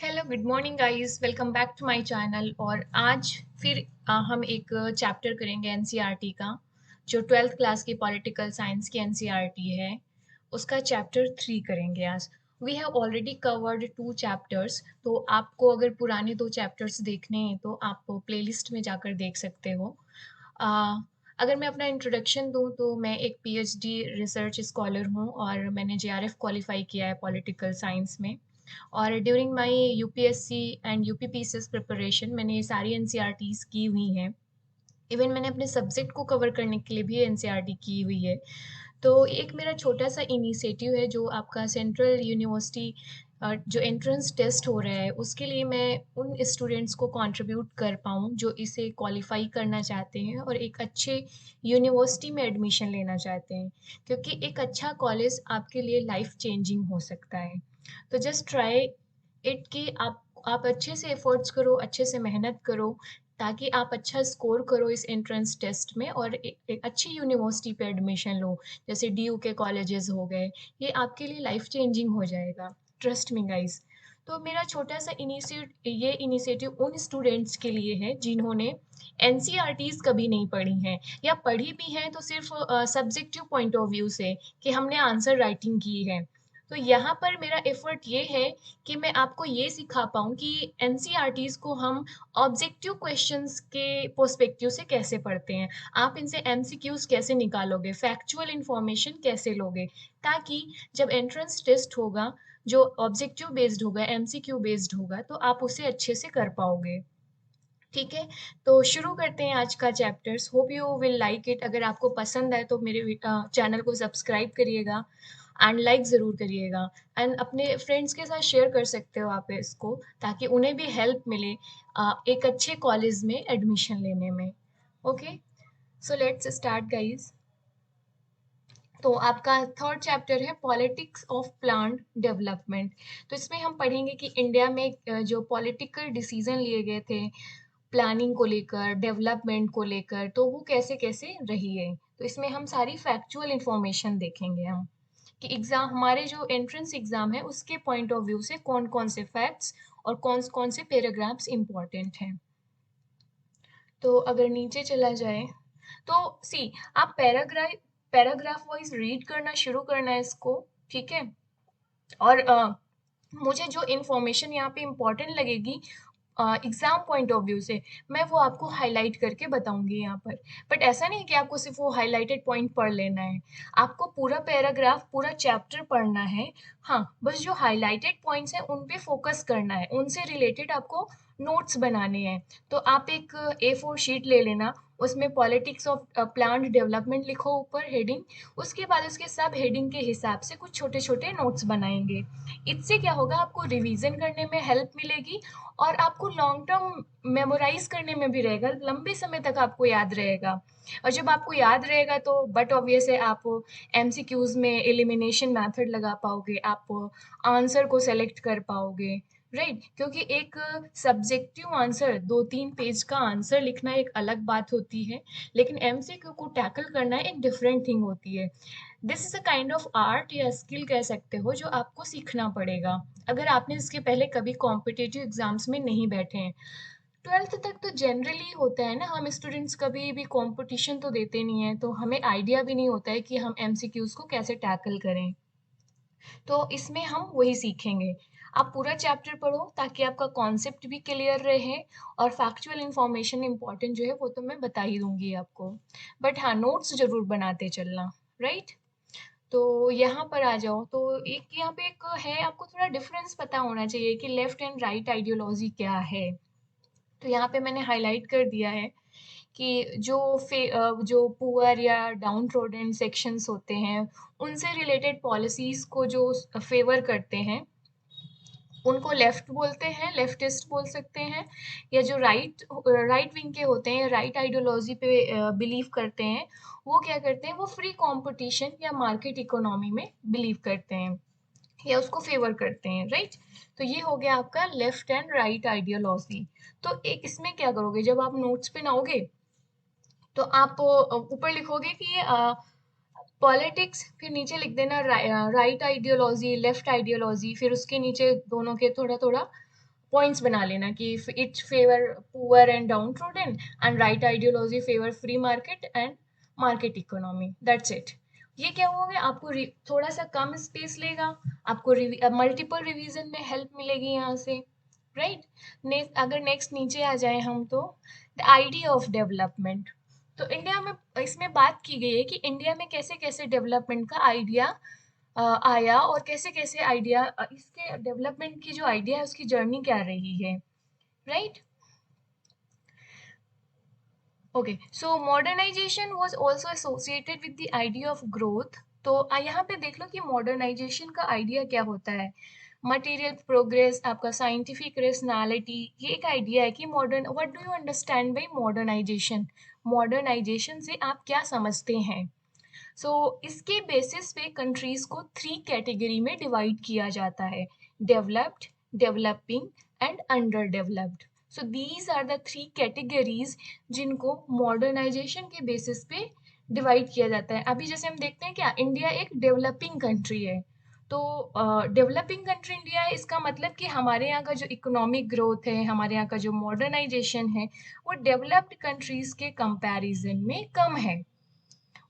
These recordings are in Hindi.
Hello good morning guys, welcome back to my channel. और आज फिर हम एक चैप्टर करेंगे एनसीईआरटी का, जो ट्वेल्थ क्लास की पॉलिटिकल साइंस की एनसीईआरटी है। उसका चैप्टर 3 करेंगे आज। We have already covered 2 chapters, तो आपको अगर पुराने 2 चैप्टर्स देखने हैं तो आप प्लेलिस्ट में जाकर देख सकते हो। अ, अगर मैं अपना इंट्रोडक्शन दूं तो मैं एक पीएचडी रिसर्च स्कॉलर हूं और मैंने जेआरएफ क्वालिफाई किया है पॉलिटिकल साइंस में। और during my UPSC and UPPCS preparation मैंने ये सारी एनसीईआरटीज़ की हुई हैं। इवन मैंने अपने सब्जेक्ट को कवर करने के लिए भी एनसीईआरटी की हुई है। तो एक मेरा छोटा सा इनिशिएटिव है जो आपका सेंट्रल यूनिवर्सिटी जो एंट्रेंस टेस्ट हो रहा है उसके लिए मैं उन स्टूडेंट्स को कंट्रीब्यूट कर पाऊँ जो इसे क्वालिफाई करना चाहते हैं और एक अच्छे यूनिवर्सिटी में एडमिशन लेना चाहते हैं, क्योंकि एक अच्छा कॉलेज आपके लिए लाइफ चेंजिंग हो सकता है। तो जस्ट ट्राई इट कि आप अच्छे से एफर्ट्स करो, अच्छे से मेहनत करो, ताकि आप अच्छा स्कोर करो इस एंट्रेंस टेस्ट में और एक अच्छी यूनिवर्सिटी पे एडमिशन लो, जैसे डीयू के कॉलेजेस हो गए। ये आपके लिए लाइफ चेंजिंग हो जाएगा, ट्रस्ट मी गाइस। तो मेरा छोटा सा इनिशिएटिव उन स्टूडेंट्स के लिए है जिन्होंने एनसीईआरटीज कभी नहीं पढ़ी हैं, या पढ़ी भी हैं तो सिर्फ सब्जेक्टिव पॉइंट ऑफ व्यू से कि हमने आंसर राइटिंग की है। तो यहाँ पर मेरा एफर्ट ये है कि मैं आपको ये सिखा पाऊँ कि एनसीईआरटीज को हम ऑब्जेक्टिव क्वेश्चंस के पर्सपेक्टिव से कैसे पढ़ते हैं, आप इनसे एमसीक्यूज कैसे निकालोगे, फैक्चुअल इंफॉर्मेशन कैसे लोगे, ताकि जब एंट्रेंस टेस्ट होगा जो ऑब्जेक्टिव बेस्ड होगा, एमसीक्यू बेस्ड होगा, तो आप उसे अच्छे से कर पाओगे। ठीक है, तो शुरू करते हैं आज का chapters. Hope you will like it. अगर आपको पसंद आए तो मेरे चैनल को सब्सक्राइब करिएगा एंड लाइक ज़रूर करिएगा। एंड अपने फ्रेंड्स के साथ शेयर कर सकते हो आप इसको, ताकि उन्हें भी हेल्प मिले एक अच्छे कॉलेज में एडमिशन लेने में। Okay, so let's start guys. तो आपका थर्ड चैप्टर है पॉलिटिक्स ऑफ प्लान्ड डेवलपमेंट। तो इसमें हम पढ़ेंगे कि इंडिया में जो पॉलिटिकल डिसीजन लिए गए थे प्लानिंग को लेकर, डेवलपमेंट को लेकर, तो वो कैसे कैसे रही है। तो इसमें हम सारी फैक्चुअल इंफॉर्मेशन देखेंगे हम, कि एग्जाम, हमारे जो एंट्रेंस एग्जाम है उसके पॉइंट ऑफ व्यू से कौन कौन से फैक्ट्स और कौन कौन से पैराग्राफ्स इंपॉर्टेंट हैं। तो अगर नीचे चला जाए तो सी, आप पैराग्राफ पैराग्राफ वाइज रीड करना शुरू करना है इसको। ठीक है, और मुझे जो इन्फॉर्मेशन यहाँ पे इम्पोर्टेंट लगेगी एग्जाम पॉइंट ऑफ व्यू से, मैं वो आपको हाईलाइट करके बताऊंगी यहाँ पर। बट ऐसा नहीं कि आपको सिर्फ वो हाईलाइटेड पॉइंट पढ़ लेना है, आपको पूरा पैराग्राफ, पूरा चैप्टर पढ़ना है। हाँ, बस जो हाईलाइटेड पॉइंट्स हैं उन पे फोकस करना है, उनसे रिलेटेड आपको नोट्स बनाने हैं। तो आप एक A4 शीट ले लेना, उसमें पॉलिटिक्स ऑफ प्लान्ड डेवलपमेंट लिखो ऊपर हेडिंग, उसके बाद उसके सब हेडिंग के हिसाब से कुछ छोटे छोटे नोट्स बनाएंगे। इससे क्या होगा, आपको रिवीजन करने में हेल्प मिलेगी और आपको लॉन्ग टर्म मेमोराइज करने में भी रहेगा, लंबे समय तक आपको याद रहेगा। और जब आपको याद रहेगा तो बट ऑब्वियस है आप एमसीक्यूज में एलिमिनेशन मेथड लगा पाओगे, आप आंसर को सेलेक्ट कर पाओगे। राइट, क्योंकि एक सब्जेक्टिव आंसर, 2-3 पेज का आंसर लिखना एक अलग बात होती है, लेकिन एमसीक्यू को टैकल करना एक डिफरेंट थिंग होती है। This is a kind of art या स्किल कह सकते हो, जो आपको सीखना पड़ेगा अगर आपने इसके पहले कभी कॉम्पिटिटिव एग्जाम्स में नहीं बैठे हैं। ट्वेल्थ तक तो जनरली होता है ना, हम स्टूडेंट्स कभी भी कंपटीशन तो देते नहीं है, तो हमें आइडिया भी नहीं होता है कि हम एमसीक्यूज को कैसे टैकल करें। तो इसमें हम वही सीखेंगे। आप पूरा चैप्टर पढ़ो ताकि आपका कॉन्सेप्ट भी क्लियर रहे, और फैक्चुअल इंफॉर्मेशन इंपॉर्टेंट जो है वो तो मैं बता ही दूंगी आपको। बट हाँ, नोट्स जरूर बनाते चलना। राइट, तो यहाँ पर आ जाओ। तो एक यहाँ पे एक है, आपको थोड़ा डिफरेंस पता होना चाहिए कि लेफ्ट एंड राइट आइडियोलॉजी क्या है। तो यहाँ पे मैंने हाईलाइट कर दिया है कि जो पुअर या डाउन ट्रोडन सेक्शंस होते हैं, उनसे रिलेटेड पॉलिसीज को जो फेवर करते हैं उनको लेफ्ट बोलते हैं, लेफ्टिस्ट बोल सकते हैं। या जो राइट विंग के होते हैं, राइट आइडियोलॉजी पे बिलीव करते हैं, वो क्या करते हैं, वो फ्री कंपटीशन या मार्केट इकोनॉमी में बिलीव करते हैं या उसको फेवर करते हैं। राइट, तो ये हो गया आपका लेफ्ट एंड राइट आइडियोलॉजी। तो एक इसमें क्या करोगे, जब आप नोट्स पे नाओगे तो आप ऊपर लिखोगे कि पॉलिटिक्स, फिर नीचे लिख देना राइट आइडियोलॉजी, लेफ्ट आइडियोलॉजी, फिर उसके नीचे दोनों के थोड़ा थोड़ा पॉइंट्स बना लेना कि it favour poor and down trodden and right ideology favour free market and market economy, that's it. ये क्या होगा, आपको थोड़ा सा कम स्पेस लेगा, आपको मल्टीपल रिवीजन में हेल्प मिलेगी यहाँ से, राइट। अगर नेक्स्ट नीचे आ जाए हम तो द आइडिया ऑफ डेवलपमेंट। तो इंडिया में इसमें बात की गई है कि इंडिया में कैसे कैसे डेवलपमेंट का आइडिया आया और कैसे कैसे आइडिया इसके डेवलपमेंट की जो आइडिया है उसकी जर्नी क्या रही है, right. Okay, so modernization was also associated with the idea of growth. तो यहाँ पे देख लो कि मॉडर्नाइजेशन का आइडिया क्या होता है। मटेरियल प्रोग्रेस, आपका साइंटिफिक रेशनैलिटी, ये एक आइडिया है कि modern, what do you understand by modernization, modernization से आप क्या समझते हैं। सो इसके बेसिस पे कंट्रीज को 3 कैटेगरी में डिवाइड किया जाता है, developed, developing and underdeveloped. So these are the 3 categories जिनको मॉडर्नाइजेशन के बेसिस पे डिवाइड किया जाता है। अभी जैसे हम देखते हैं क्या, इंडिया एक डेवलपिंग कंट्री है। तो डेवलपिंग कंट्री इंडिया है, इसका मतलब कि हमारे यहाँ का जो इकोनॉमिक ग्रोथ है, हमारे यहाँ का जो मॉडर्नाइजेशन है, वो डेवलप्ड कंट्रीज के कंपैरिजन में कम है।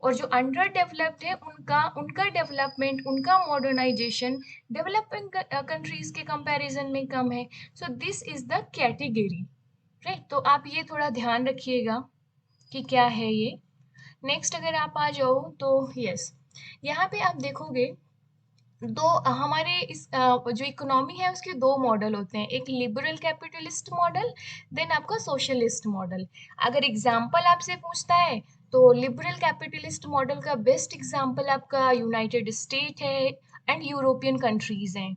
और जो अंडर डेवलप्ड है उनका उनका डेवलपमेंट, उनका मॉडर्नाइजेशन डेवलपिंग कंट्रीज के कंपैरिजन में कम है। So this is the category, right. तो आप ये थोड़ा ध्यान रखिएगा कि क्या है ये। नेक्स्ट अगर आप आ जाओ तो यस, यहाँ पे आप देखोगे दो हमारे इस जो इकोनॉमी है उसके दो मॉडल होते हैं, एक लिबरल कैपिटलिस्ट मॉडल, देन आपका सोशलिस्ट मॉडल। अगर एग्जाम्पल आपसे पूछता है तो लिबरल कैपिटलिस्ट मॉडल का बेस्ट एग्जाम्पल आपका यूनाइटेड स्टेट है एंड यूरोपियन कंट्रीज हैं।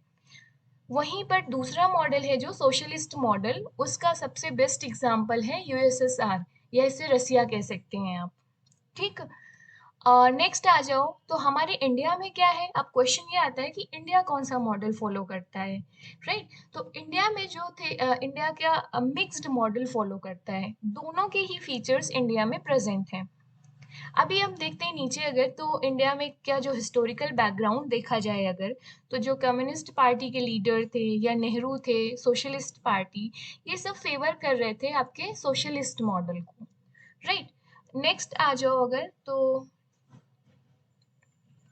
वहीं पर दूसरा मॉडल है जो सोशलिस्ट मॉडल, उसका सबसे बेस्ट एग्जाम्पल है यूएसएसआर, या इसे रसिया कह सकते हैं आप, ठीक। नेक्स्ट आ जाओ तो हमारे इंडिया में क्या है, अब क्वेश्चन ये आता है कि इंडिया कौन सा मॉडल फॉलो करता है, राइट। तो इंडिया में जो थे इंडिया क्या मिक्स्ड मॉडल फॉलो करता है, दोनों के ही फीचर्स इंडिया में प्रेजेंट हैं। अभी हम देखते हैं नीचे, अगर तो इंडिया में क्या जो हिस्टोरिकल बैकग्राउंड देखा जाए अगर, तो जो कम्युनिस्ट पार्टी के लीडर थे या नेहरू थे, सोशलिस्ट पार्टी, ये सब फेवर कर रहे थे आपके सोशलिस्ट मॉडल को, राइट। नेक्स्ट आ जाओ अगर तो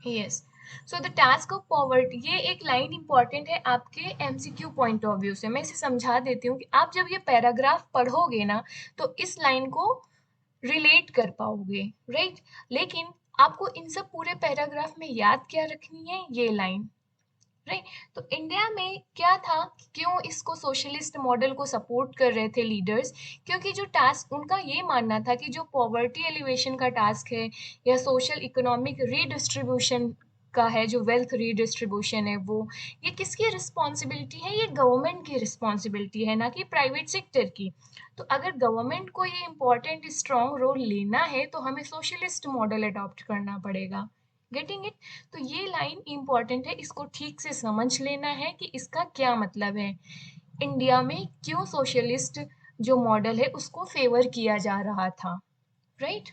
yes, so the task of poverty, ये एक लाइन इंपॉर्टेंट है आपके एमसीक्यू पॉइंट ऑफ व्यू से। मैं इसे समझा देती हूँ कि आप जब ये पैराग्राफ पढ़ोगे ना तो इस लाइन को रिलेट कर पाओगे, राइट। लेकिन आपको इन सब पूरे पैराग्राफ में याद क्या रखनी है, ये लाइन, राइट। तो इंडिया में क्या था, क्यों इसको सोशलिस्ट मॉडल को सपोर्ट कर रहे थे लीडर्स, क्योंकि जो टास्क उनका ये मानना था कि जो पॉवर्टी एलिवेशन का टास्क है या सोशल इकोनॉमिक रीडिस्ट्रीब्यूशन का है, जो वेल्थ रीडिस्ट्रीब्यूशन है, वो ये किसकी रिस्पॉन्सिबिलिटी है, ये गवर्नमेंट की रिस्पॉन्सिबिलिटी है, ना कि प्राइवेट सेक्टर की। तो अगर गवर्नमेंट को ये इंपॉर्टेंट स्ट्रॉन्ग रोल लेना है तो हमें सोशलिस्ट मॉडल अडॉप्ट करना पड़ेगा, गेटिंग इट। तो ये लाइन इंपॉर्टेंट है, इसको ठीक से समझ लेना है कि इसका क्या मतलब है, इंडिया में क्यों सोशलिस्ट जो मॉडल है उसको फेवर किया जा रहा था, राइट।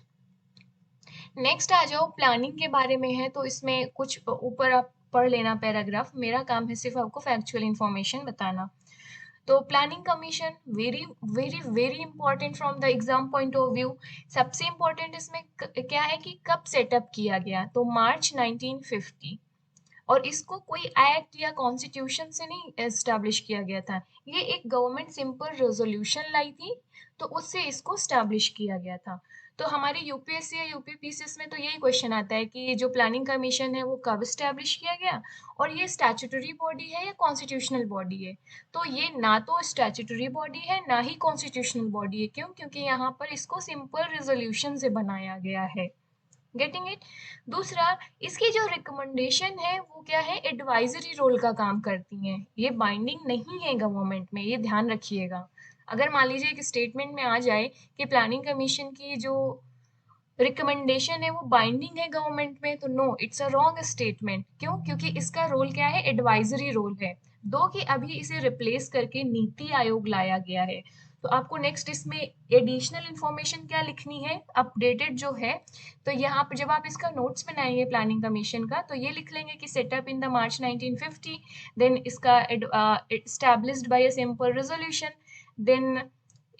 नेक्स्ट आ जाओ, प्लानिंग के बारे में है तो इसमें कुछ ऊपर आप पढ़ लेना पैराग्राफ, मेरा काम है सिर्फ आपको फैक्चुअल इंफॉर्मेशन बताना। तो planning commission very very very important from the exam point of view. सबसे इंपॉर्टेंट इसमें क्या है कि कब सेटअप किया गया, तो मार्च 1950। और इसको कोई एक्ट या कॉन्स्टिट्यूशन से नहीं एस्टैब्लिश किया गया था, ये एक गवर्नमेंट सिंपल रेजोल्यूशन लाई थी तो उससे इसको एस्टैब्लिश किया गया था। तो हमारे यूपीएससी या यूपीपीसीएस में तो यही क्वेश्चन आता है कि ये जो प्लानिंग कमीशन है वो कब एस्टैब्लिश किया गया, और ये स्टैट्यूटरी बॉडी है या कॉन्स्टिट्यूशनल बॉडी है। तो ये ना तो स्टैट्यूटरी बॉडी है ना ही कॉन्स्टिट्यूशनल बॉडी है, क्यों, क्योंकि यहाँ पर इसको सिंपल रेजोल्यूशन से बनाया गया है, गेटिंग इट। दूसरा, इसकी जो रिकमेंडेशन है वो क्या है, एडवाइजरी रोल का काम करती हैं, ये बाइंडिंग नहीं है गवर्नमेंट में, ये ध्यान रखिएगा। अगर मान लीजिए एक स्टेटमेंट में आ जाए कि प्लानिंग कमीशन की जो रिकमेंडेशन है वो बाइंडिंग है गवर्नमेंट में, तो no, it's a wrong statement. क्यों, क्योंकि इसका रोल क्या है, एडवाइजरी रोल है। दो कि अभी इसे रिप्लेस करके नीति आयोग लाया गया है, तो आपको नेक्स्ट इसमें एडिशनल इन्फॉर्मेशन क्या लिखनी है, अपडेटेड जो है, तो यहाँ पर जब आप इसका नोट्स बनाएंगे प्लानिंग कमीशन का, तो ये लिख लेंगे कि setup in the March 1950, then इसका established by a simple resolution, then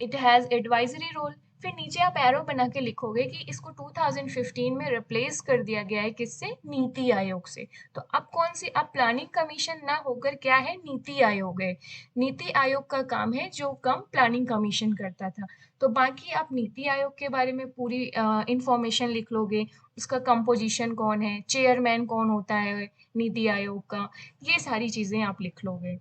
it has advisory role. फिर नीचे आप एरो बना के लिखोगे कि इसको 2015 में रिप्लेस कर दिया गया है किससे, नीति आयोग से। तो अब कौन सी, अब प्लानिंग कमीशन ना होकर क्या है, नीति आयोग है। नीति आयोग का काम है जो काम प्लानिंग कमीशन करता था। तो बाकी आप नीति आयोग के बारे में पूरी इंफॉर्मेशन लिख लोगे, उसका कंपोजिशन कौन है, चेयरमैन कौन होता है नीति आयोग का, ये सारी चीजें आप लिख लोगे।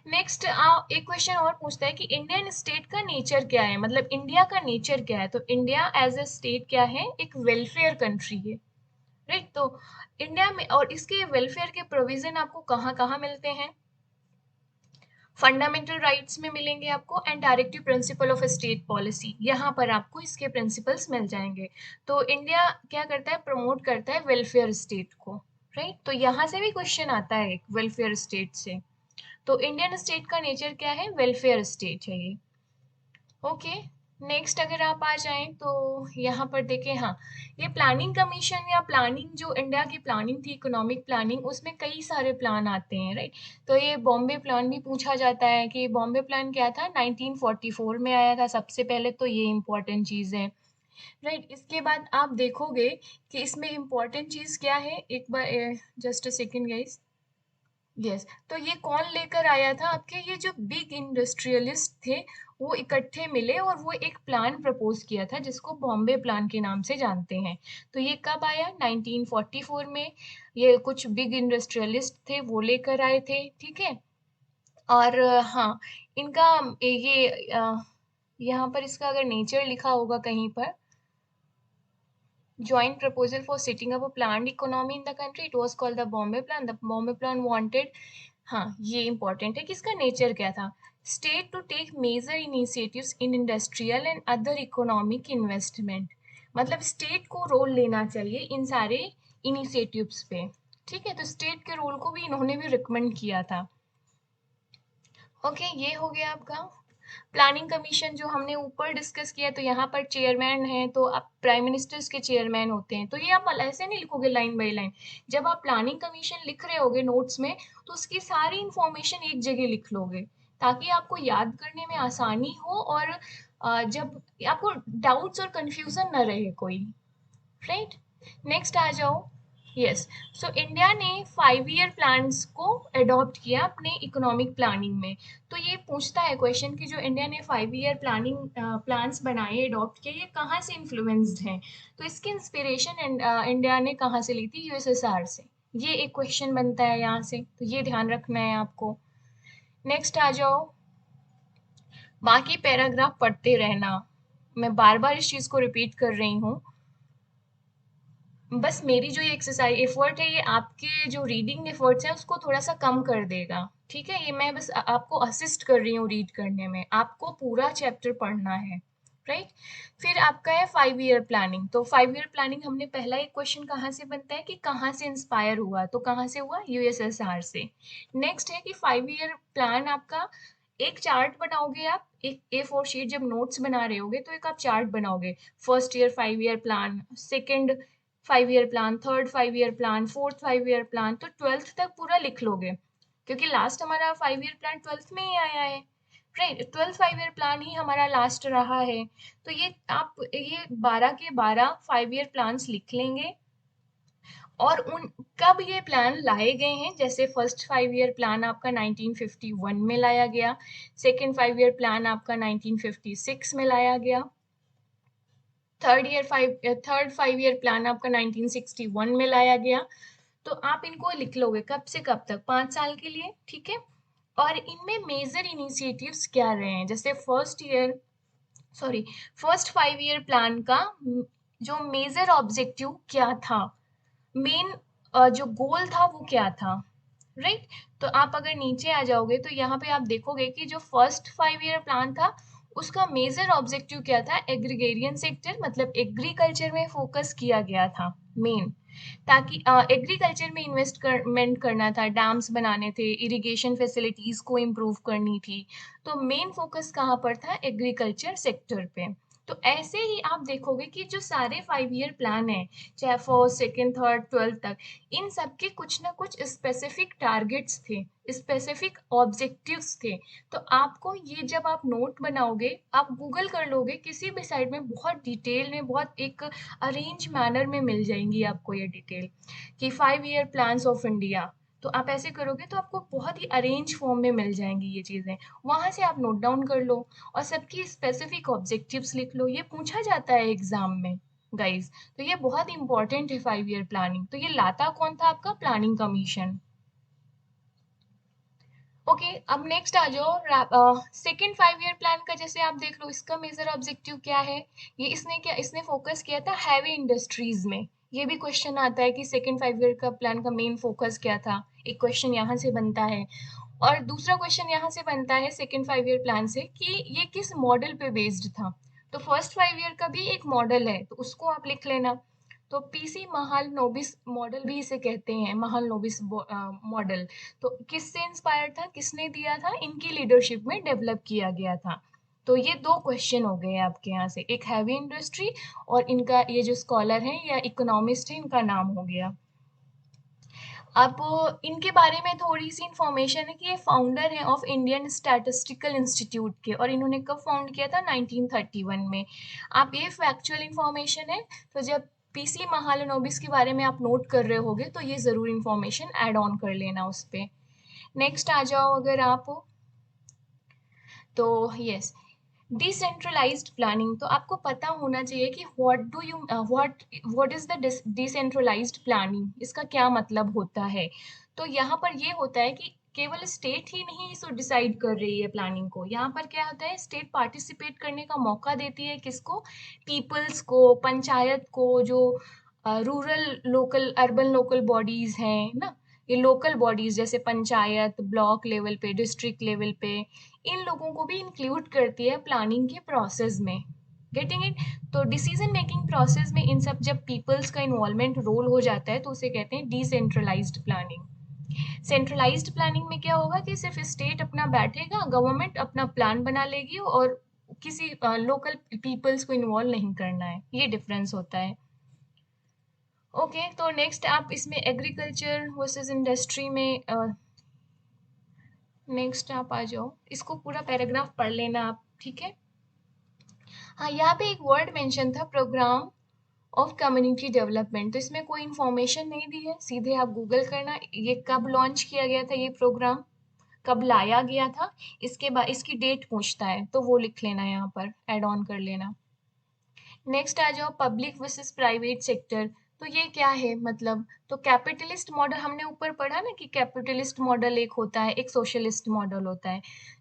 नेक्स्ट एक क्वेश्चन और पूछता है कि इंडियन स्टेट का नेचर क्या है, मतलब इंडिया का नेचर क्या है। तो इंडिया एज अ स्टेट क्या है, एक वेलफेयर कंट्री है, राइट। तो इंडिया में, और इसके वेलफेयर के प्रोविजन आपको कहाँ कहाँ मिलते हैं, फंडामेंटल राइट्स में मिलेंगे आपको, and directive principle of state policy, यहाँ पर आपको इसके प्रिंसिपल्स मिल जाएंगे। तो इंडिया क्या करता है, प्रमोट करता है वेलफेयर स्टेट को, राइट। तो यहाँ से भी क्वेश्चन आता है वेलफेयर स्टेट से। तो इंडियन स्टेट का नेचर क्या है, वेलफेयर स्टेट है ये। ओके, नेक्स्ट अगर आप आ जाएं तो यहाँ पर देखें, हाँ, ये प्लानिंग कमीशन या प्लानिंग, जो इंडिया की प्लानिंग थी, इकोनॉमिक प्लानिंग, उसमें कई सारे प्लान आते हैं, राइट। तो ये बॉम्बे प्लान भी पूछा जाता है कि बॉम्बे प्लान क्या था, 1944 में आया था सबसे पहले, तो ये इंपॉर्टेंट चीज़ है, राइट। इसके बाद आप देखोगे कि इसमें इंपॉर्टेंट चीज़ क्या है, एक बार just a second guys, yes. तो ये कौन लेकर आया था आपके, ये जो बिग इंडस्ट्रियलिस्ट थे वो इकट्ठे मिले और वो एक प्लान प्रपोज किया था जिसको बॉम्बे प्लान के नाम से जानते हैं। तो ये कब आया, 1944 में। ये कुछ बिग इंडस्ट्रियलिस्ट थे वो लेकर आए थे, ठीक है। और हाँ, इनका ये यहाँ पर इसका अगर नेचर लिखा होगा कहीं पर, joint proposal for setting up a planned economy in the country, it was called the Bombay Plan. The Bombay Plan wanted, हाँ ये इंपॉर्टेंट है कि इसका नेचर क्या था, state to take major initiatives in industrial and other economic investment, मतलब स्टेट को रोल लेना चाहिए इन सारे इनिशिएटिव्स पे, ठीक है। तो स्टेट के रोल को भी इन्होंने भी रिकमेंड किया था। ओके, ये हो गया आपका प्लानिंग कमीशन जो हमने ऊपर डिस्कस किया। तो यहाँ पर चेयरमैन है, तो आप प्राइम मिनिस्टर्स के चेयरमैन होते हैं। तो ये आप ऐसे नहीं लिखोगे लाइन बाय लाइन, जब आप प्लानिंग कमीशन लिख रहे होगे नोट्स में, तो उसकी सारी इंफॉर्मेशन एक जगह लिख लोगे ताकि आपको याद करने में आसानी हो, और जब आपको डाउट्स और कंफ्यूजन ना रहे कोई, राइट। नेक्स्ट आ जाओ, यस। सो इंडिया ने 5 ईयर प्लान्स को अडॉप्ट किया अपने इकोनॉमिक प्लानिंग में। तो ये पूछता है क्वेश्चन कि जो इंडिया ने 5 ईयर प्लानिंग प्लान्स बनाए, अडॉप्ट किए, ये कहाँ से इन्फ्लुएंस्ड हैं। तो इसकी इंस्पिरेशन इंडिया ने कहाँ से ली थी, यूएसएसआर से। ये एक क्वेश्चन बनता है यहाँ से, तो ये ध्यान रखना है आपको। नेक्स्ट आ जाओ, बाकी पैराग्राफ पढ़ते रहना, मैं बार बार इस चीज़ को रिपीट कर रही हूँ। बस मेरी जो ये एक्सरसाइज एफर्ट है, ये आपके जो रीडिंग एफर्ट्स हैं उसको थोड़ा सा कम कर देगा, ठीक है। ये मैं बस आपको असिस्ट कर रही हूँ रीड करने में, आपको पूरा चैप्टर पढ़ना है, राइट। फिर आपका है 5 ईयर प्लानिंग। तो 5 ईयर प्लानिंग, हमने पहला एक क्वेश्चन कहाँ से बनता है कि कहाँ से इंस्पायर हुआ, तो कहाँ से हुआ, यूएसएसआर से। नेक्स्ट है कि 5 ईयर प्लान आपका, एक चार्ट बनाओगे आप, एक A4 शीट जब नोट्स बना रहे होगे तो एक आप चार्ट बनाओगे, first year 5 year plan, second 5 year plan, third 5 year plan, fourth 5 year plan, तो 12th तक पूरा लिख लोगे, क्योंकि लास्ट हमारा 5 ईयर प्लान 12th में ही आया है, राइट। 12th 5 ईयर प्लान ही हमारा लास्ट रहा है। तो ये आप ये 12 के 12 5 ईयर प्लान्स लिख लेंगे, और उन कब ये प्लान लाए गए हैं, जैसे फर्स्ट 5 ईयर प्लान आपका 1951 में लाया गया, सेकेंड 5 ईयर प्लान आपका 1956 में लाया गया, थर्ड 5 ईयर प्लान आपका 1961 में लाया गया। तो आप इनको लिख लोगे कब से कब तक, 5 साल के लिए, ठीक है। और इनमें मेजर इनिशिएटिव्स क्या रहे हैं, जैसे फर्स्ट 5 ईयर प्लान का जो मेजर ऑब्जेक्टिव क्या था, मेन जो गोल था वो क्या था, राइट। तो आप अगर नीचे आ जाओगे तो यहाँ पे आप देखोगे कि जो फर्स्ट 5 ईयर प्लान था उसका मेजर ऑब्जेक्टिव क्या था, एग्रीगेरियन सेक्टर, मतलब एग्रीकल्चर में फोकस किया गया था मेन। ताकि एग्रीकल्चर में इन्वेस्टमेंट करना था, डैम्स बनाने थे, इरिगेशन फैसिलिटीज को इम्प्रूव करनी थी। तो मेन फोकस कहाँ पर था? एग्रीकल्चर सेक्टर पे। तो ऐसे ही आप देखोगे कि जो सारे 5 ईयर प्लान है, चाहे फर्स्ट सेकेंड थर्ड ट्वेल्थ तक, इन सबके कुछ ना कुछ स्पेसिफिक टारगेट्स थे, स्पेसिफिक ऑब्जेक्टिव्स थे। तो आपको ये जब आप नोट बनाओगे, आप गूगल कर लोगे किसी भी साइट में, बहुत डिटेल में, बहुत एक अरेंज मैनर में मिल जाएंगी आपको ये डिटेल कि 5 ईयर प्लान्स ऑफ इंडिया। तो आप ऐसे करोगे तो आपको बहुत ही अरेंज फॉर्म में मिल जाएंगी ये चीज़ें, वहां से आप नोट डाउन कर लो और सबकी स्पेसिफिक ऑब्जेक्टिव्स लिख लो। ये पूछा जाता है एग्जाम में गाइस। तो ये बहुत इंपॉर्टेंट है 5 ईयर प्लानिंग। तो ये लाता कौन था? आपका प्लानिंग कमीशन। ओके, अब नेक्स्ट आ जाओ सेकेंड 5 ईयर प्लान का। जैसे आप देख लो, इसका मेजर ऑब्जेक्टिव क्या है? ये इसने फोकस किया था हैवी इंडस्ट्रीज में। ये भी क्वेश्चन आता है कि सेकेंड 5 ईयर का प्लान का मेन फोकस क्या था। एक क्वेश्चन यहाँ से बनता है, और दूसरा क्वेश्चन यहाँ से बनता है सेकेंड 5 ईयर प्लान से कि ये किस मॉडल पे बेस्ड था। तो फर्स्ट 5 ईयर का भी एक मॉडल है, तो उसको आप लिख लेना। तो पीसी महालनोबिस मॉडल भी इसे कहते हैं, महालनोबिस मॉडल। तो किससे इंस्पायर था, किसने दिया था? इनकी लीडरशिप में डेवलप किया गया था। तो ये दो क्वेश्चन हो गए आपके यहाँ से, एक हैवी इंडस्ट्री और इनका ये जो स्कॉलर है या इकोनॉमिस्ट है, इनका नाम हो गया। अब इनके बारे में थोड़ी सी इंफॉर्मेशन है कि ये फाउंडर है ऑफ इंडियन स्टैटिस्टिकल इंस्टीट्यूट के, और इन्होंने कब फाउंड किया था? 1931 में। आप ये फैक्चुअल इंफॉर्मेशन है, तो जब पीसी महालनोबिस के बारे में आप नोट कर रहे होगे तो ये जरूर इंफॉर्मेशन ऐड ऑन कर लेना उस पे। नेक्स्ट आ जाओ अगर आप, तो यस, डिसेंट्रलाइज्ड प्लानिंग। तो आपको पता होना चाहिए कि what is the decentralised planning, इसका क्या मतलब होता है। तो यहाँ पर ये होता है कि केवल स्टेट ही नहीं इसको डिसाइड कर रही है प्लानिंग को। यहाँ पर क्या होता है, स्टेट पार्टिसिपेट करने का मौका देती है किसको? पीपल्स को, पंचायत को, जो rural local urban local bodies हैं ना, ये लोकल बॉडीज जैसे पंचायत, ब्लॉक लेवल पे, डिस्ट्रिक्ट लेवल पे, इन लोगों को भी इंक्लूड करती है प्लानिंग के प्रोसेस में। Getting it? तो डिसीजन मेकिंग प्रोसेस में इन सब जब पीपल्स का इन्वॉल्वमेंट रोल हो जाता है तो उसे कहते हैं डिसेंट्रलाइज्ड प्लानिंग। सेंट्रलाइज्ड प्लानिंग में क्या होगा कि सिर्फ स्टेट अपना बैठेगा, गवर्नमेंट अपना प्लान बना लेगी और किसी लोकल पीपल्स को इन्वॉल्व नहीं करना है। ये डिफरेंस होता है। ओके, तो नेक्स्ट आप इसमें एग्रीकल्चर वर्सेस इंडस्ट्री में नेक्स्ट आप आ जाओ, इसको पूरा पैराग्राफ पढ़ लेना आप, ठीक है? हाँ, यहाँ पे एक वर्ड मेंशन था, प्रोग्राम ऑफ कम्युनिटी डेवलपमेंट। तो इसमें कोई इन्फॉर्मेशन नहीं दी है, सीधे आप गूगल करना ये कब लॉन्च किया गया था, ये प्रोग्राम कब लाया गया था, इसके बाद इसकी डेट पूछता है तो वो लिख लेना, यहाँ पर ऐड ऑन कर लेना। नेक्स्ट आ जाओ, पब्लिक वर्सेस प्राइवेट सेक्टर। तो ये क्या है मतलब? तो कैपिटलिस्ट मॉडल हमने ऊपर पढ़ा ना कि कैपिटलिस्ट मॉडल एक होता है, एक सोशलिस्ट मॉडल होता है।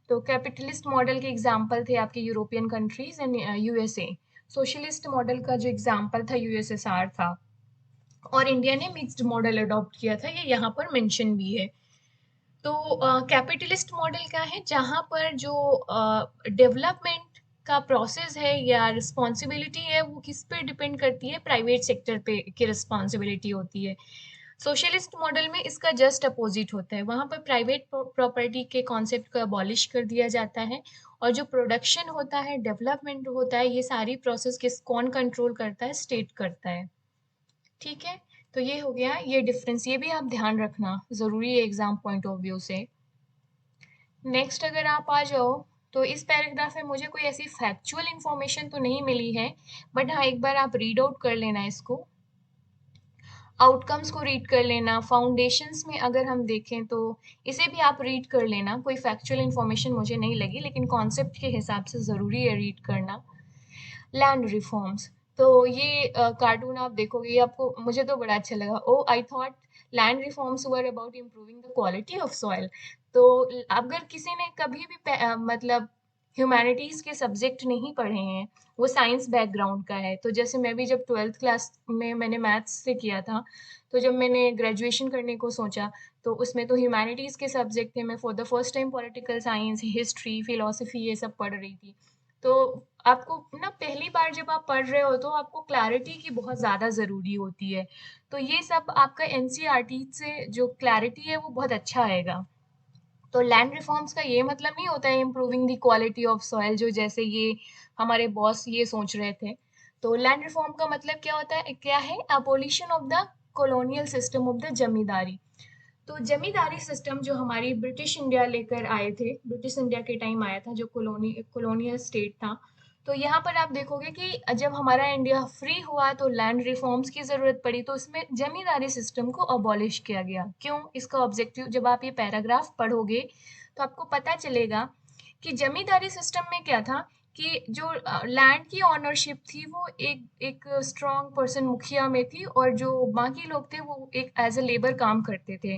तो कैपिटलिस्ट मॉडल के एग्जांपल थे आपके European countries and USA. Socialist model का जो एग्जांपल था यूएसएसआर था, और इंडिया ने मिक्स्ड मॉडल अडॉप्ट किया था, ये यहाँ पर मेंशन भी है। तो कैपिटलिस्ट मॉडल क्या है? जहाँ पर जो डेवलपमेंट का प्रोसेस है या रिस्पॉन्सिबिलिटी है वो किस पे डिपेंड करती है? प्राइवेट सेक्टर पे की रिस्पॉन्सिबिलिटी होती है। सोशलिस्ट मॉडल में इसका जस्ट अपोजिट होता है, वहाँ पर प्राइवेट प्रॉपर्टी के कॉन्सेप्ट को अबॉलिश कर दिया जाता है, और जो प्रोडक्शन होता है, डेवलपमेंट होता है, ये सारी प्रोसेस कौन कंट्रोल करता है? स्टेट करता है। ठीक है, तो ये हो गया ये डिफरेंस, ये भी आप ध्यान रखना, जरूरी है एग्जाम पॉइंट ऑफ व्यू से। नेक्स्ट अगर आप आ जाओ, तो इस पैराग्राफ में मुझे कोई ऐसी फैक्चुअल इंफॉर्मेशन तो नहीं मिली है, बट हाँ एक बार आप रीड आउट कर लेना इसको, आउटकम्स को रीड कर लेना। फाउंडेशंस में अगर हम देखें तो इसे भी आप रीड कर लेना, कोई फैक्चुअल इंफॉर्मेशन मुझे नहीं लगी, लेकिन कॉन्सेप्ट के हिसाब से ज़रूरी है रीड करना। लैंड रिफॉर्म्स, तो ये कार्टून आप देखोगे, ये आपको, मुझे तो बड़ा अच्छा लगा। Oh I thought land reforms were about improving the quality of soil. तो अगर किसी ने कभी भी मतलब ह्यूमैनिटीज के सब्जेक्ट नहीं पढ़े हैं, वो साइंस बैकग्राउंड का है, तो जैसे मैं भी जब ट्वेल्थ क्लास में मैंने मैथ्स से किया था, तो जब मैंने ग्रेजुएशन करने को सोचा तो उसमें तो ह्यूमैनिटीज के सब्जेक्ट थे, मैं for the first time political science, history, philosophy ये सब पढ़ रही थी। तो आपको ना पहली बार जब आप पढ़ रहे हो तो आपको क्लैरिटी की बहुत ज़्यादा ज़रूरी होती है। तो ये सब आपका एनसीईआरटी से जो क्लैरिटी है वो बहुत अच्छा आएगा। तो लैंड रिफॉर्म्स का ये मतलब नहीं होता है improving the quality of soil, जो जैसे ये हमारे बॉस ये सोच रहे थे। तो लैंड रिफॉर्म का मतलब क्या होता है, क्या है, abolition of the colonial system of the zamindari. तो जमींदारी सिस्टम जो हमारी ब्रिटिश इंडिया लेकर आए थे, ब्रिटिश इंडिया के टाइम आया था, जो कॉलोनियल स्टेट था। तो यहाँ पर आप देखोगे कि जब हमारा इंडिया फ्री हुआ तो लैंड रिफॉर्म्स की जरूरत पड़ी, तो इसमें जमींदारी सिस्टम को अबॉलिश किया गया। क्यों? इसका ऑब्जेक्टिव जब आप ये पैराग्राफ पढ़ोगे तो आपको पता चलेगा कि जमींदारी सिस्टम में क्या था, कि जो लैंड की ऑनरशिप थी वो एक एक स्ट्रॉन्ग पर्सन मुखिया में थी, और जो बाकी लोग थे वो एक एज ए लेबर काम करते थे,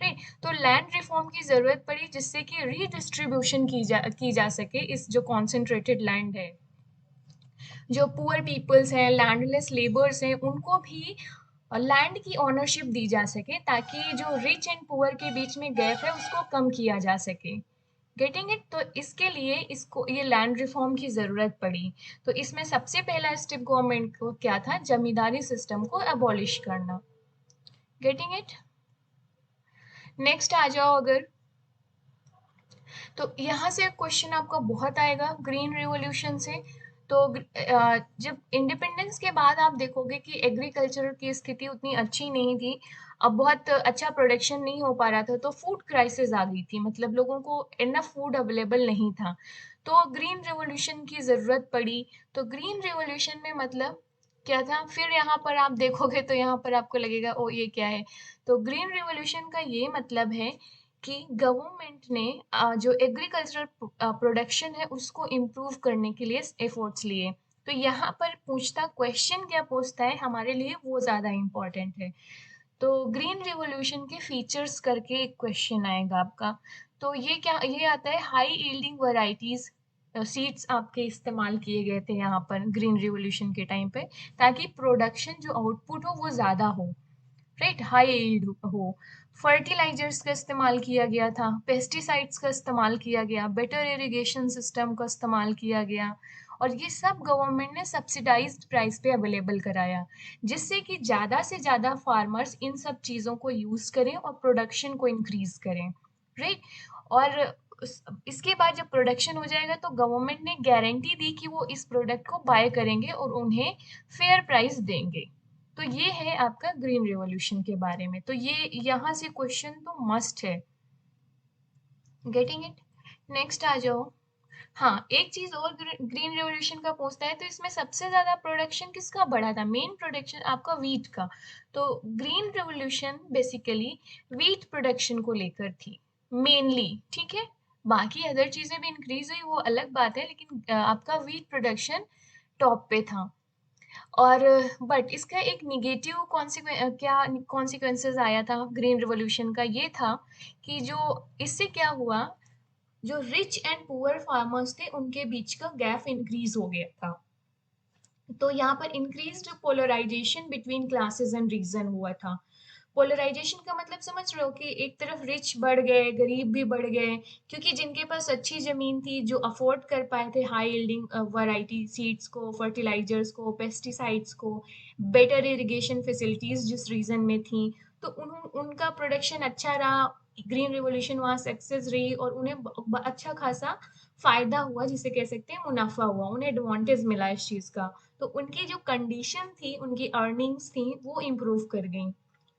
राइट। तो लैंड रिफॉर्म की जरूरत पड़ी जिससे कि रीडिस्ट्रीब्यूशन की जा सके इस जो कॉन्सेंट्रेटेड लैंड है। जो पुअर पीपल्स हैं, लैंडलेस लेबर्स हैं, उनको भी लैंड की ओनरशिप दी जा सके, ताकि जो रिच एंड पुअर के बीच में गैप है उसको कम किया जा सके। Getting it? तो इसके लिए इसको ये लैंड रिफॉर्म की जरूरत पड़ी। तो इसमें सबसे पहला स्टेप गवर्नमेंट को क्या था, जमींदारी सिस्टम को अबॉलिश करना। Getting it? नेक्स्ट आ जाओ अगर, तो यहाँ से क्वेश्चन आपका बहुत आएगा ग्रीन रिवॉल्यूशन से। तो जब इंडिपेंडेंस के बाद आप देखोगे कि एग्रीकल्चर की स्थिति उतनी अच्छी नहीं थी, अब बहुत अच्छा प्रोडक्शन नहीं हो पा रहा था, तो फूड क्राइसिस आ गई थी, मतलब लोगों को इनफ फूड अवेलेबल नहीं था। तो ग्रीन रिवॉल्यूशन की जरूरत पड़ी। तो ग्रीन रिवॉल्यूशन में मतलब क्या था, फिर यहाँ पर आप देखोगे तो यहाँ पर आपको लगेगा ओ ये क्या है। तो ग्रीन रिवॉल्यूशन का ये मतलब है कि गवर्नमेंट ने जो एग्रीकल्चरल प्रोडक्शन है उसको इम्प्रूव करने के लिए एफर्ट्स लिए। तो यहाँ पर पूछता क्वेश्चन क्या पूछता है हमारे लिए, वो ज़्यादा इम्पोर्टेंट है। तो ग्रीन रिवॉल्यूशन के फीचर्स करके एक क्वेश्चन आएगा आपका। तो ये आता है हाई यील्डिंग वैरायटीज सीड्स आपके इस्तेमाल किए गए थे यहाँ पर ग्रीन रिवॉल्यूशन के टाइम पे, ताकि प्रोडक्शन जो आउटपुट हो वो ज़्यादा हो, राइट, हाई यील्ड हो। फर्टिलाइजर्स का इस्तेमाल किया गया था, पेस्टिसाइड्स का इस्तेमाल किया गया, बेटर इरिगेशन सिस्टम का इस्तेमाल किया गया, और ये सब गवर्नमेंट ने सब्सिडाइज्ड प्राइस पे अवेलेबल कराया, जिससे कि ज़्यादा से ज़्यादा फार्मर्स इन सब चीज़ों को यूज़ करें और प्रोडक्शन को इंक्रीज करें, राइट। और इसके बाद जब प्रोडक्शन हो जाएगा तो गवर्नमेंट ने गारंटी दी कि वो इस प्रोडक्ट को बाय करेंगे और उन्हें फेयर प्राइस देंगे। तो ये है आपका ग्रीन रिवॉल्यूशन के बारे में। तो ये यहाँ से क्वेश्चन तो मस्ट है। Getting it? नेक्स्ट आ जाओ। हाँ, एक चीज और ग्रीन रिवॉल्यूशन का पूछता है, तो इसमें सबसे ज्यादा प्रोडक्शन किसका बढ़ा था, मेन प्रोडक्शन आपका वीट का। तो green revolution basically wheat production को लेकर थी मेनली, ठीक है। बाकी अदर चीजें भी इंक्रीज हुई वो अलग बात है, लेकिन आपका वीट प्रोडक्शन टॉप पे था। और बट इसका एक निगेटिव क्या कॉन्सिक्वेंसेस आया था ग्रीन रिवॉल्यूशन का, ये था कि जो इससे क्या हुआ, जो रिच एंड पुअर फार्मर्स थे उनके बीच का गैप इंक्रीज हो गया था। तो यहाँ पर increased polarisation between classes and region हुआ था। पोलराइजेशन का मतलब समझ रहे हो कि एक तरफ रिच बढ़ गए, गरीब भी बढ़ गए, क्योंकि जिनके पास अच्छी जमीन थी, जो अफोर्ड कर पाए थे हाई यील्डिंग वैरायटी सीड्स को, फर्टिलाइजर्स को, पेस्टिसाइड्स को, बेटर इरिगेशन फैसिलिटीज जिस रीजन में थी, तो उनका प्रोडक्शन अच्छा रहा, ग्रीन रिवॉल्यूशन वहाँ सक्सेस रही, और उन्हें अच्छा खासा फायदा हुआ, जिसे कह सकते हैं मुनाफा हुआ, उन्हें एडवांटेज मिला इस चीज का। तो उनकी जो कंडीशन थी, उनकी अर्निंग्स थी, वो इम्प्रूव कर गई,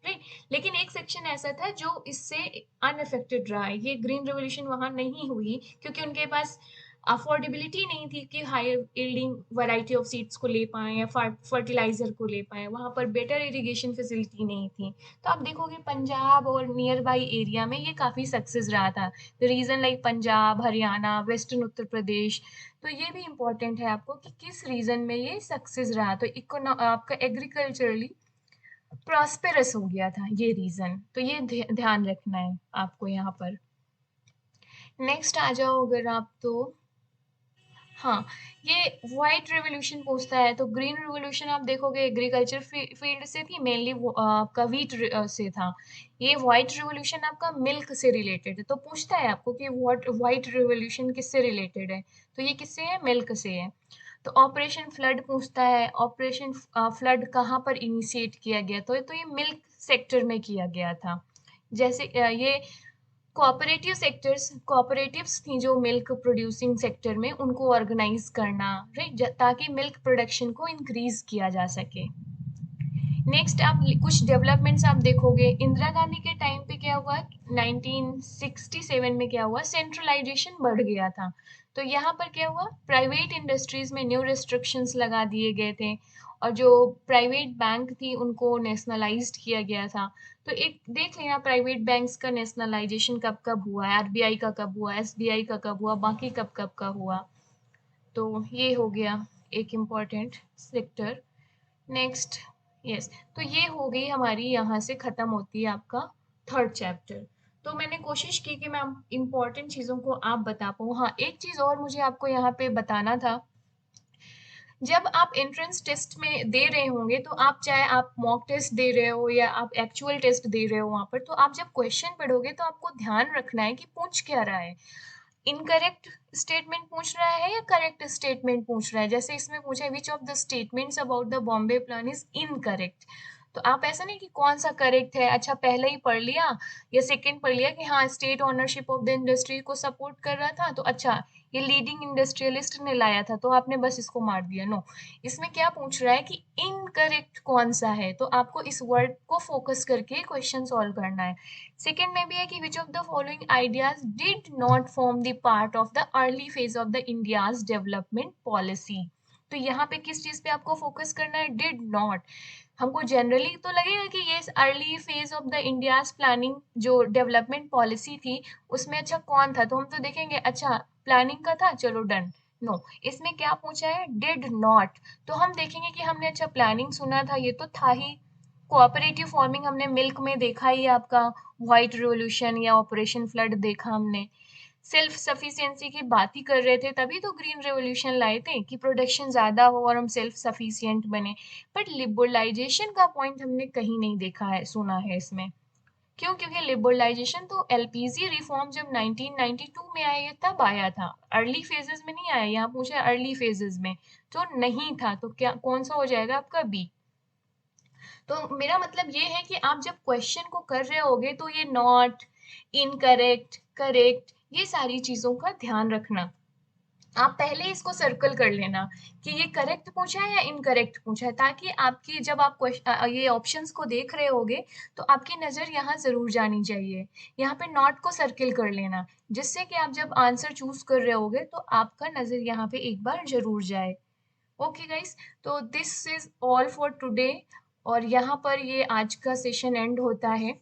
राइट। लेकिन एक सेक्शन ऐसा था जो इससे अनअफेक्टेड रहा है, ये ग्रीन रेवोल्यूशन वहां नहीं हुई, क्योंकि उनके पास अफोर्डेबिलिटी नहीं थी कि higher yielding variety of seeds को ले पाए या फर्टिलाइजर को ले पाए, वहां पर बेटर इरिगेशन फैसिलिटी नहीं थी। तो आप देखोगे पंजाब और नियर बाई एरिया में ये काफी सक्सेस रहा था, region like Punjab, Haryana, western Uttar Pradesh. तो ये भी इम्पोर्टेंट है आपको कि किस रीजन में ये सक्सेस रहा। तो आपका एग्रीकल्चरली प्रॉस्पेरस हो गया था ये रीजन, तो ये ध्यान रखना है आपको यहाँ पर। नेक्स्ट आ जाओ अगर आप, तो हाँ, ये व्हाइट रेवोल्यूशन पूछता है, तो ग्रीन रेवोल्यूशन आप देखोगे एग्रीकल्चर फील्ड से थी, मेनली आपका व्हीट से था। ये व्हाइट रेवोल्यूशन आपका मिल्क से रिलेटेड है, तो पूछता है आपको कि व्हाइट रेवोल्यूशन किससे रिलेटेड है, तो ये किससे है, मिल्क से है। तो ऑपरेशन फ्लड पूछता है, ऑपरेशन फ्लड कहाँ पर इनिशिएट किया गया, तो ये मिल्क सेक्टर में किया गया था। जैसे ये कोऑपरेटिव सेक्टर्स, कोऑपरेटिव्स थी जो मिल्क प्रोड्यूसिंग सेक्टर में, उनको ऑर्गेनाइज करना, राइट, ताकि मिल्क प्रोडक्शन को इंक्रीज किया जा सके। नेक्स्ट आप कुछ डेवलपमेंट्स आप देखोगे, इंदिरा गांधी के टाइम पे क्या हुआ, 1967 में क्या हुआ, सेंट्रलाइजेशन बढ़ गया था। तो यहाँ पर क्या हुआ, प्राइवेट इंडस्ट्रीज में न्यू रिस्ट्रिक्शंस लगा दिए गए थे, और जो प्राइवेट बैंक थी उनको नेशनलाइज्ड किया गया था। तो एक देख लेना प्राइवेट बैंक्स का नेशनलाइजेशन कब कब हुआ है, आरबीआई का कब हुआ, एसबीआई का कब हुआ, बाकी कब कब का हुआ। तो ये हो गया एक इम्पॉर्टेंट सेक्टर। नेक्स्ट, यस, तो ये हो गई हमारी, यहाँ से खत्म होती है आपका थर्ड चैप्टर। तो मैंने कोशिश की कि मैं इम्पोर्टेंट चीज़ों को आप बता पाऊँ। हाँ, एक चीज़ और मुझे आपको यहाँ पे बताना था, जब आप एंट्रेंस टेस्ट में दे रहे होंगे, तो आप चाहे आप मॉक टेस्ट दे रहे हो या आप एक्चुअल टेस्ट दे रहे हो वहाँ पर, तो आप जब क्वेश्चन पढ़ोगे तो आपको ध्यान रखना है कि पूछ क्या रहा है। इनकरेक्ट स्टेटमेंट पूछ रहा है या करेक्ट स्टेटमेंट पूछ रहा है। जैसे इसमें पूछा है which of the statements about the Bombay plan is incorrect, तो आप ऐसा नहीं कि कौन सा करेक्ट है, अच्छा पहले ही पढ़ लिया या सेकंड पढ़ लिया कि हाँ state ownership of the industry को सपोर्ट कर रहा था, तो अच्छा ये लीडिंग इंडस्ट्रियलिस्ट ने लाया था तो आपने बस इसको मार दिया। नो, इसमें क्या पूछ रहा है कि इनकरेक्ट कौन सा है, तो आपको इस वर्ड को फोकस करके क्वेश्चन सॉल्व करना है। सेकेंड में भी है कि which of the following ideas did not form the part of the early phase of the India's development policy, तो यहाँ पे किस चीज पे आपको फोकस करना है, डिड नॉट। हमको जनरली तो लगेगा कि ये early phase of the India's planning जो डेवलपमेंट पॉलिसी थी उसमें अच्छा कौन था, तो हम तो देखेंगे अच्छा प्लानिंग का था, चलो डन। नो, इसमें क्या पूछा है, डिड नॉट, तो हम देखेंगे कि हमने अच्छा प्लानिंग सुना था, ये तो था ही। कोऑपरेटिव फार्मिंग हमने मिल्क में देखा ही, आपका व्हाइट रिवोल्यूशन या ऑपरेशन फ्लड देखा हमने। सेल्फ सफिशिएंसी की बात ही कर रहे थे, तभी तो ग्रीन रेवोल्यूशन लाए थे कि प्रोडक्शन ज्यादा हो और हम सेल्फ सफिशिएंट बने। बट लिबरलाइजेशन का पॉइंट हमने कहीं नहीं देखा है, सुना है इसमें। क्यों, क्योंकि लिबरलाइजेशन तो एलपीजी रिफॉर्म जब 1992 में आया तब आया था, अर्ली फेजेस में नहीं आया। यहाँ पूछा अर्ली फेजेस में, तो नहीं था, तो क्या कौन सा हो जाएगा आपका बी। तो मेरा मतलब ये है कि आप जब क्वेश्चन को कर रहे होगे तो ये नॉट, इनकरेक्ट, करेक्ट, ये सारी चीजों का ध्यान रखना। आप पहले इसको सर्कल कर लेना कि ये करेक्ट पूछा है या इनकरेक्ट पूछा है, ताकि आपकी जब आप ये ऑप्शंस को देख रहे होगे तो आपकी नजर यहाँ जरूर जानी चाहिए। यहाँ पे नॉट को सर्किल कर लेना, जिससे कि आप जब आंसर चूज कर रहे होगे तो आपका नजर यहाँ पे एक बार जरूर जाए। ओके गाइस, तो this is all for today, और यहाँ पर ये आज का सेशन एंड होता है।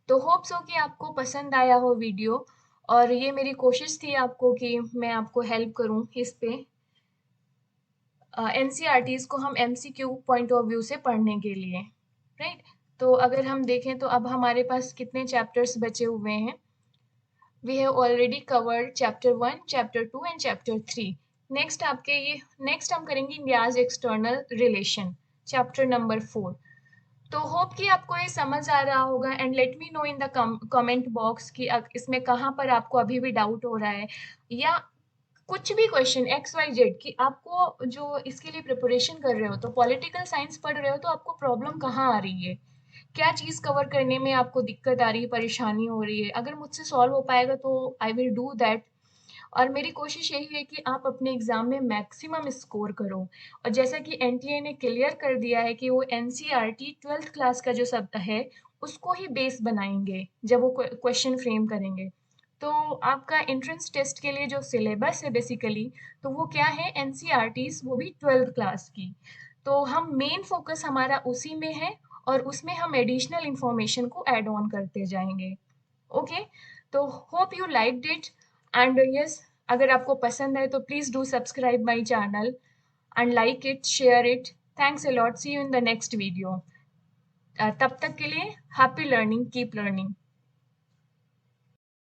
तो होप्स हो कि आपको पसंद आया हो वीडियो, और ये मेरी कोशिश थी आपको कि मैं आपको हेल्प करूं इस पे, एनसीईआरटीज को हम एमसीक्यू पॉइंट ऑफ व्यू से पढ़ने के लिए, राइट। तो अगर हम देखें तो अब हमारे पास कितने चैप्टर्स बचे हुए हैं, we have already covered chapter 1, chapter 2 and chapter 3। Next आपके ये, नेक्स्ट हम करेंगे India's external relation, chapter number 4। तो होप कि आपको ये समझ आ रहा होगा, and let me know in the comment box कि इसमें कहाँ पर आपको अभी भी डाउट हो रहा है, या कुछ भी क्वेश्चन एक्स वाई जेड की आपको जो इसके लिए प्रिपरेशन कर रहे हो, तो पॉलिटिकल साइंस पढ़ रहे हो तो आपको प्रॉब्लम कहाँ आ रही है, क्या चीज कवर करने में आपको दिक्कत आ रही है, परेशानी हो रही है, अगर मुझसे सॉल्व हो पाएगा तो आई विल डू दैट। और मेरी कोशिश यही है कि आप अपने एग्जाम में मैक्सिमम स्कोर करो। और जैसा कि एनटीए ने क्लियर कर दिया है कि वो एनसीईआरटी 12th क्लास का जो शब्द है उसको ही बेस बनाएंगे जब वो क्वेश्चन फ्रेम करेंगे। तो आपका एंट्रेंस टेस्ट के लिए जो सिलेबस है बेसिकली, तो वो क्या है, एनसीईआरटीज, वो भी 12th क्लास की। तो हम मेन फोकस हमारा उसी में है, और उसमें हम एडिशनल इंफॉर्मेशन को ऐड ऑन करते जाएंगे। ओके, तो hope you liked it, and yes, अगर आपको पसंद है तो please do subscribe my channel and like it, share it. Thanks a lot, see you in the next video. तब तक के लिए हैप्पी लर्निंग, कीप लर्निंग।